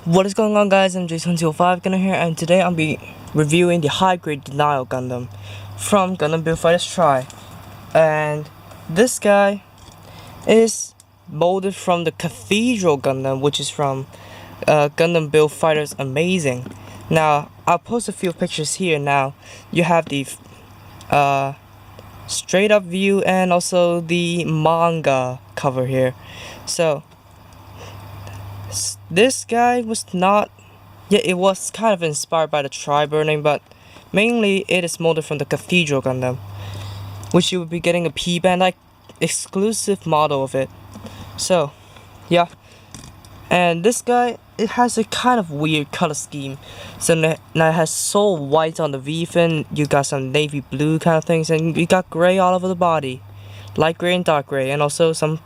What is going on, guys? I'm Jason205 Gundam here, and today I'll be reviewing the HG Denial Gundam from Gundam Build Fighters Try. And this guy is molded from the Cathedral Gundam, which is from Gundam Build Fighters Amazing. Now, I'll post a few pictures here. Now, you have the straight up view and also the manga cover here. So this guy was not, it was kind of inspired by the Try burning, but mainly it is molded from the Cathedral Gundam, which you will be getting a P-band like exclusive model of it. So yeah, and this guy, it has a kind of weird color scheme. So now it has Soul White on the V-fin, you got some navy blue kind of things, and you got gray all over the body, light gray and dark gray, and also some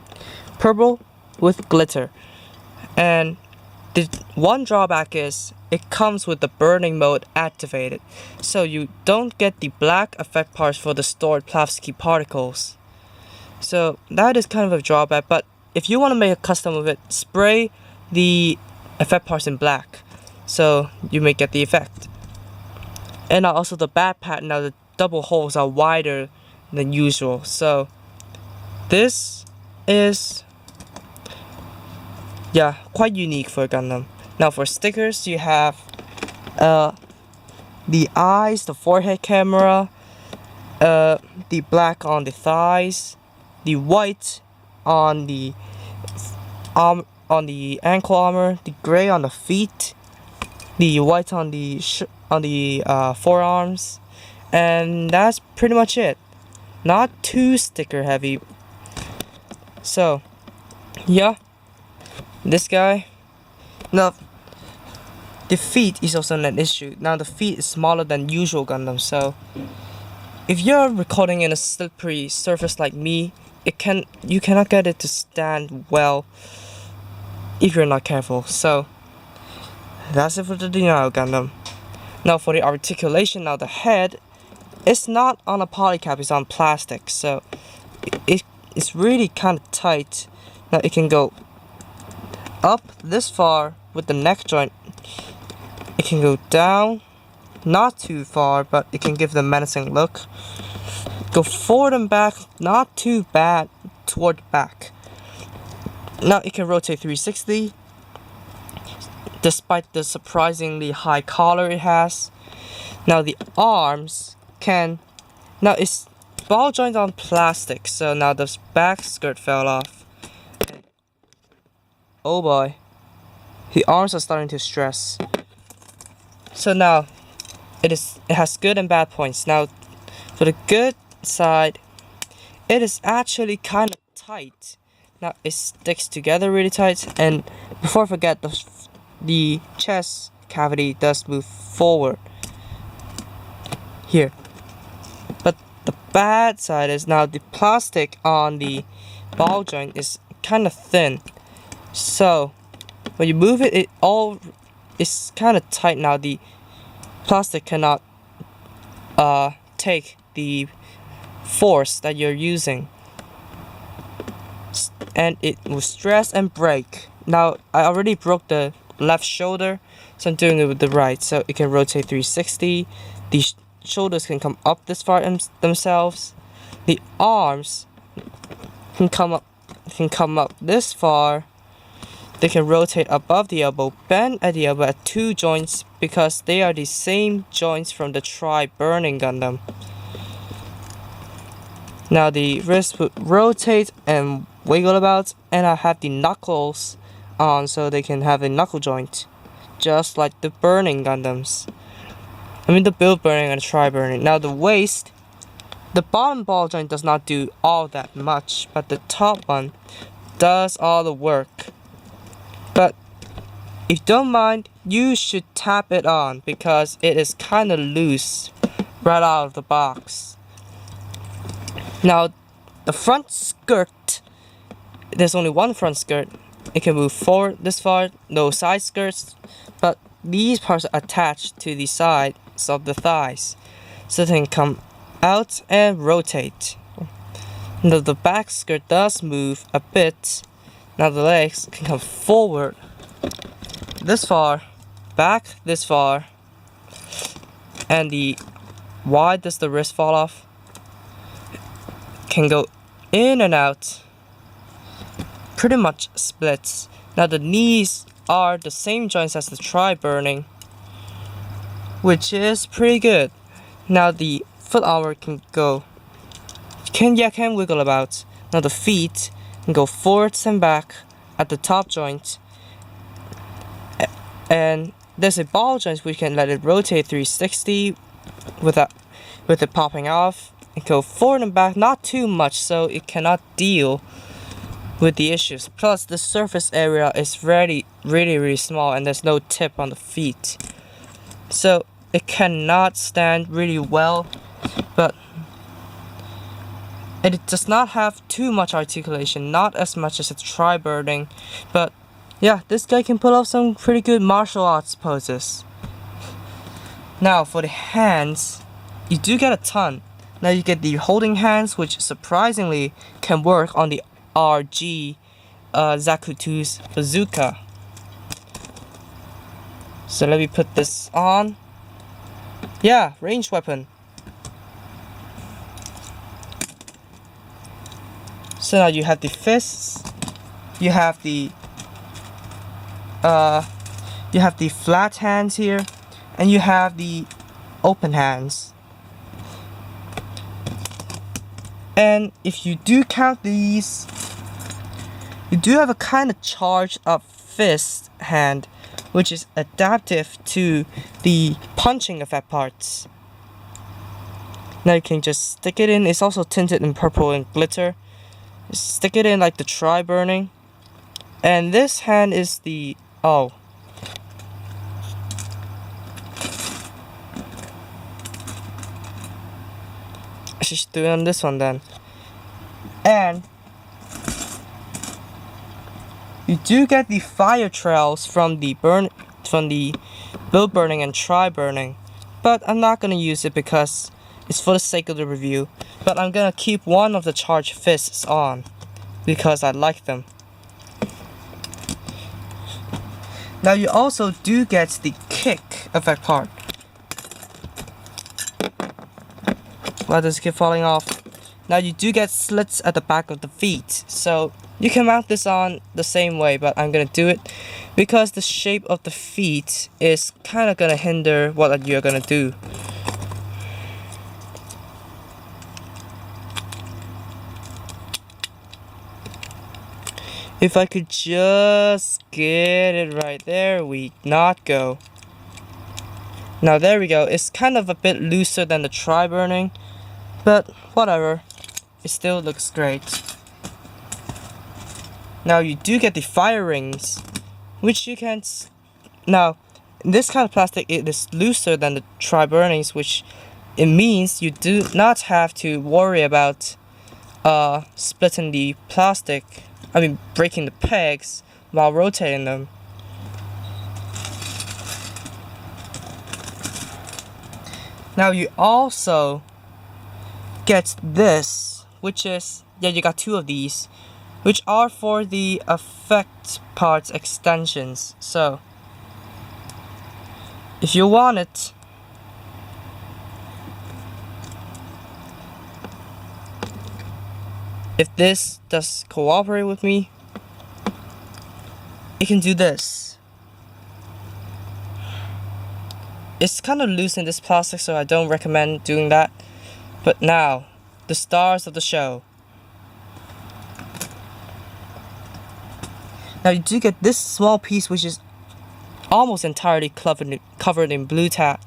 purple with glitter. And the one drawback is it comes with the burning mode activated, so you don't get the black effect parts for the stored Plavsky particles. So that is kind of a drawback, but if you want to make a custom of it, spray the effect parts in black, so you may get the effect. And now also the back pattern, now the double holes are wider than usual, so this is quite unique for Gundam. Now for stickers, you have the eyes, the forehead camera, the black on the thighs, the white on the ankle armor, the gray on the feet, the white on the forearms, and that's pretty much it. Not too sticker heavy. So yeah, this guy. Now the feet is also an issue. Now the feet is smaller than usual Gundam, so if you're recording in a slippery surface like me, you cannot get it to stand well if you're not careful. So that's it for the Denial Gundam. Now for the articulation, now the head is not on a polycap, it's on plastic, so it's really kind of tight. Now it can go up this far with the neck joint. It can go down, not too far, but it can give the menacing look. Go forward and back, not too bad toward the back. Now it can rotate 360, despite the surprisingly high collar it has. Now the arms can, now it's ball joint on plastic, so now the back skirt fell off. Oh boy, the arms are starting to stress. So now it has good and bad points. Now for the good side, it is actually kind of tight. Now it sticks together really tight, and before I forget, the chest cavity does move forward here. But the bad side is now the plastic on the ball joint is kind of thin. So when you move it, it's kind of tight. Now the plastic cannot take the force that you're using, and it will stress and break. Now I already broke the left shoulder, so I'm doing it with the right, so it can rotate 360. The shoulders can come up this far themselves. The arms can come up this far. They can rotate above the elbow, bend at the elbow at two joints, because they are the same joints from the Try burning Gundam. Now the wrist would rotate and wiggle about, and I have the knuckles on so they can have a knuckle joint, just like the burning Gundams. I mean the build burning and the Try burning. Now the waist, the bottom ball joint does not do all that much, but the top one does all the work. But if you don't mind, you should tap it on, because it is kind of loose right out of the box. Now the front skirt, there's only one front skirt. It can move forward this far, no side skirts, but these parts are attached to the sides of the thighs, so they can come out and rotate. Now the back skirt does move a bit. Now the legs can come forward this far, back this far, and why does the wrist fall off? Can go in and out, pretty much splits. Now the knees are the same joints as the tri-burning, which is pretty good. Now the foot armor can wiggle about. Now the feet can go forwards and back at the top joint, and there's a ball joint which can let it rotate 360 with it popping off and go forward and back, not too much so it cannot deal with the issues. Plus the surface area is really small and there's no tip on the feet, so it cannot stand really well, but it does not have too much articulation, not as much as a tri-burning, but yeah, this guy can pull off some pretty good martial arts poses. Now for the hands, you do get a ton. Now you get the holding hands, which surprisingly can work on the HG Zakutu's bazooka. So let me put this on. Yeah, ranged weapon. So now you have the fists, you have the flat hands here, and you have the open hands. And if you do count these, you do have a kind of charged up fist hand, which is adaptive to the punching effect parts. Now you can just stick it in. It's also tinted in purple and glitter. Stick it in like the tri-burning. And this hand is the I should do it on this one then. And you do get the fire trails from the build burning and tri-burning, but I'm not gonna use it because it's for the sake of the review. But I'm gonna keep one of the charged fists on because I like them. Now you also do get the kick effect part. Why does it keep falling off? Now you do get slits at the back of the feet, so you can mount this on the same way, but I'm gonna do it because the shape of the feet is kinda gonna hinder what you're gonna do. If I could just get it right, there we not go. Now there we go. It's kind of a bit looser than the tri-burning, but whatever, it still looks great. Now you do get the fire rings, which you can now in this kind of plastic it is looser than the tri-burnings, which it means you do not have to worry about splitting the plastic, breaking the pegs while rotating them. Now you also get this, which is, you got two of these, which are for the effect parts extensions. So if you want it, if this does cooperate with me, it can do this. It's kind of loose in this plastic, so I don't recommend doing that. But now, the stars of the show. Now you do get this small piece, which is almost entirely covered in blue tack.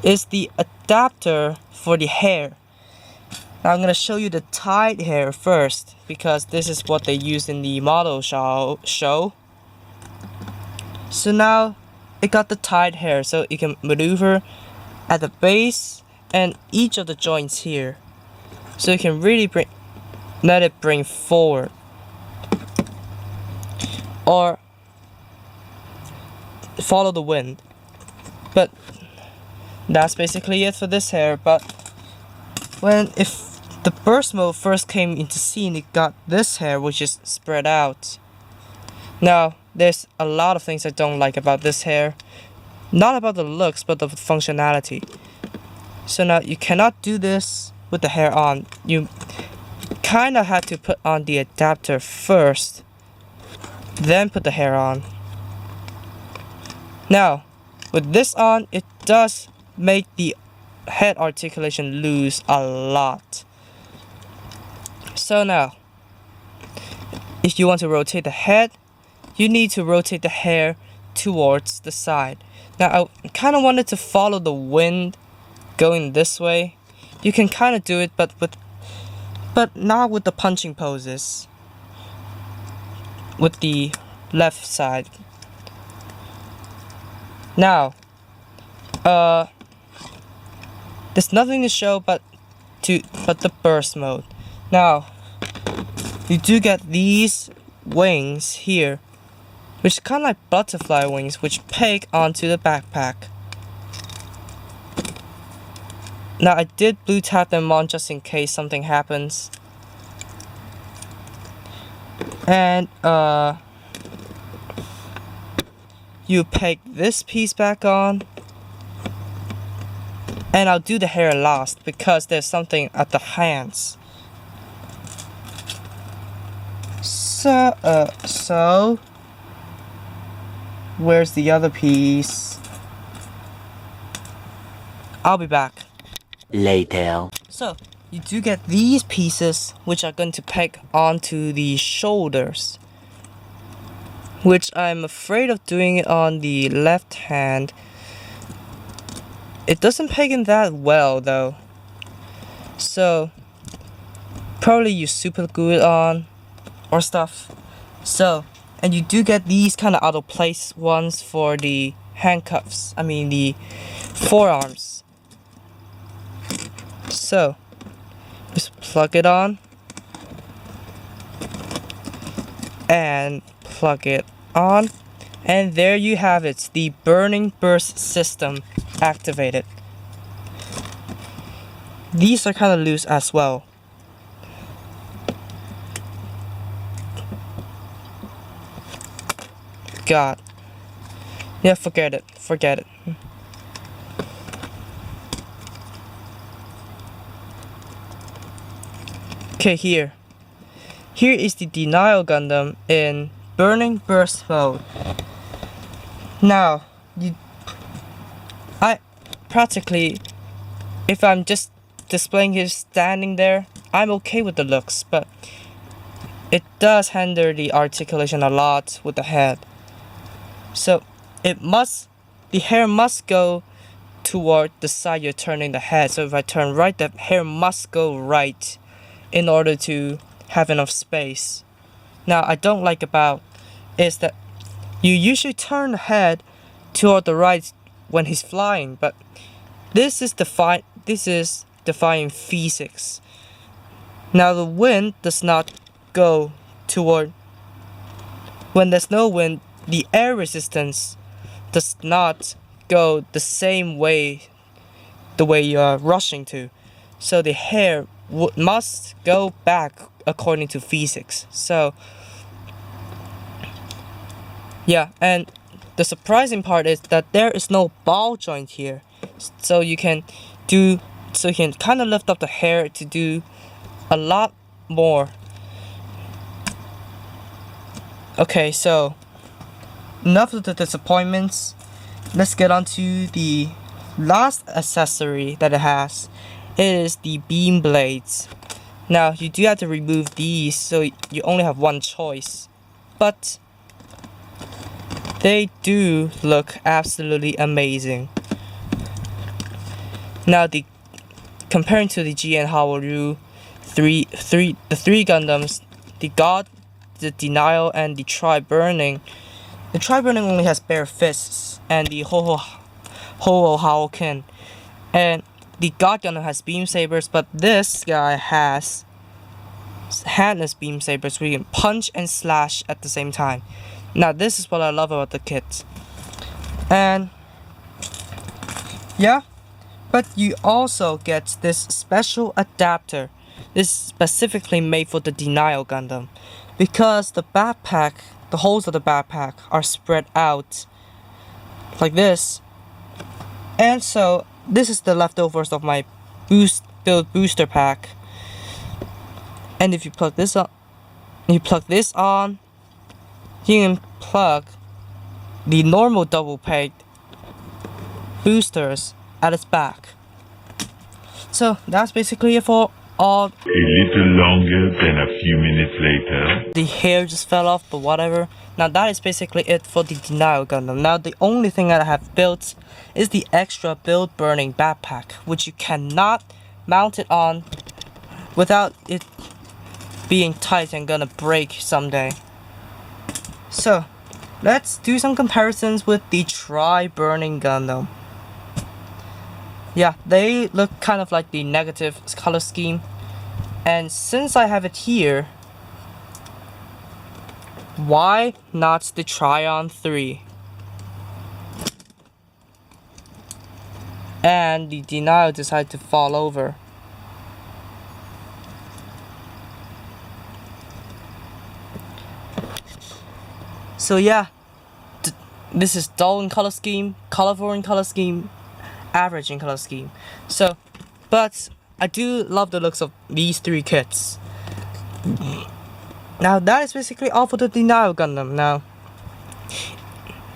It's the adapter for the hair. Now I'm going to show you the tied hair first, because this is what they use in the model show. So now it got the tied hair, so you can maneuver at the base and each of the joints here, so you can really let it bring forward, or follow the wind. But that's basically it for this hair. But if the burst mode first came into scene, it got this hair, which is spread out. Now there's a lot of things I don't like about this hair. Not about the looks, but the functionality. So now you cannot do this with the hair on. You kind of have to put on the adapter first, then put the hair on. Now, with this on, it does make the head articulation loose a lot. So now, if you want to rotate the head, you need to rotate the hair towards the side. Now, I kind of wanted to follow the wind going this way. You can kind of do it, but not with the punching poses. With the left side. Now, there's nothing to show but the burst mode. Now, you do get these wings here, which kind of like butterfly wings, which peg onto the backpack. Now, I did blue tap them on just in case something happens. And you peg this piece back on. And I'll do the hair last because there's something at the hands. So where's the other piece? I'll be back. Later. So, you do get these pieces which are going to peg onto the shoulders. Which I'm afraid of doing it on the left hand. It doesn't peg in that well though. So, probably you super glue it on or stuff. So, and you do get these kind of out of place ones for the handcuffs. I mean the forearms. So, just plug it on. And plug it on. And there you have it. The burning burst system activated. These are kind of loose as well. God. Yeah, forget it. Forget it. Okay, here. Here is the Denial Gundam in Burning Burst mode. Now, I practically, if I'm just displaying it standing there, I'm okay with the looks, but it does hinder the articulation a lot with the head. So the hair must go toward the side you're turning the head. So if I turn right, the hair must go right in order to have enough space. Now, I don't like about is that you usually turn the head toward the right when he's flying, but this is defying physics. Now, the wind does not go toward, when there's no wind, the air resistance does not go the same way, the way you are rushing to. So the hair must go back according to physics. So yeah, and the surprising part is that there is no ball joint here. So you can kind of lift up the hair to do a lot more. Okay, so enough of the disappointments. Let's get on to the last accessory that it has. It is the beam blades. Now, you do have to remove these, so you only have one choice. But they do look absolutely amazing. Now, comparing to the GN Haoru the three Gundams, the God, the Denial, and the Tri-Burning. The Tri-Burning only has bare fists, and the Ho Haoken. And the God Gundam has beam sabers, but this guy has handless beam sabers where you can punch and slash at the same time. Now, this is what I love about the kit. And yeah, but you also get this special adapter. This is specifically made for the Denial Gundam, because the backpack the holes of the backpack are spread out like this. And so this is the leftovers of my build booster pack. And if you plug this on, you can plug the normal double pegged boosters at its back. So that's basically it for all. A little longer than a few minutes later. The hair just fell off, but whatever. Now that is basically it for the Denial Gundam. Now the only thing that I have built is the extra build burning backpack, which you cannot mount it on without it being tight and gonna break someday. So let's do some comparisons with the Tri-Burning Gundam. Yeah, they look kind of like the negative color scheme. And since I have it here, why not the Tryon 3? And the Denial decided to fall over. So yeah, this is dull in color scheme, colorful in color scheme, average in color scheme. So, but I do love the looks of these three kits. Now that is basically all for the Denial Gundam. Now,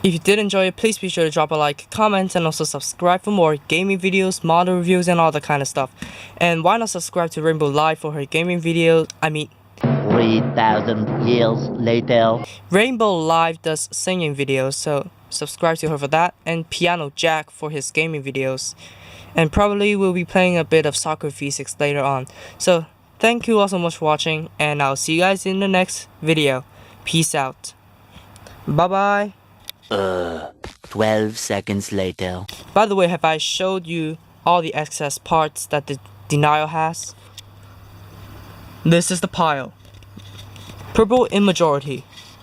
if you did enjoy it, please be sure to drop a like, comment, and also subscribe for more gaming videos, model reviews, and all that kind of stuff. And why not subscribe to Rainbow Live for her gaming videos? 3,000 years later. Rainbow Live does singing videos, so subscribe to her for that, and Piano Jack for his gaming videos. And probably we'll be playing a bit of soccer physics later on. So thank you all so much for watching, and I'll see you guys in the next video. Peace out. Bye bye. 12 seconds later. By the way, have I showed you all the excess parts that the Denial has? This is the pile. Purple in majority.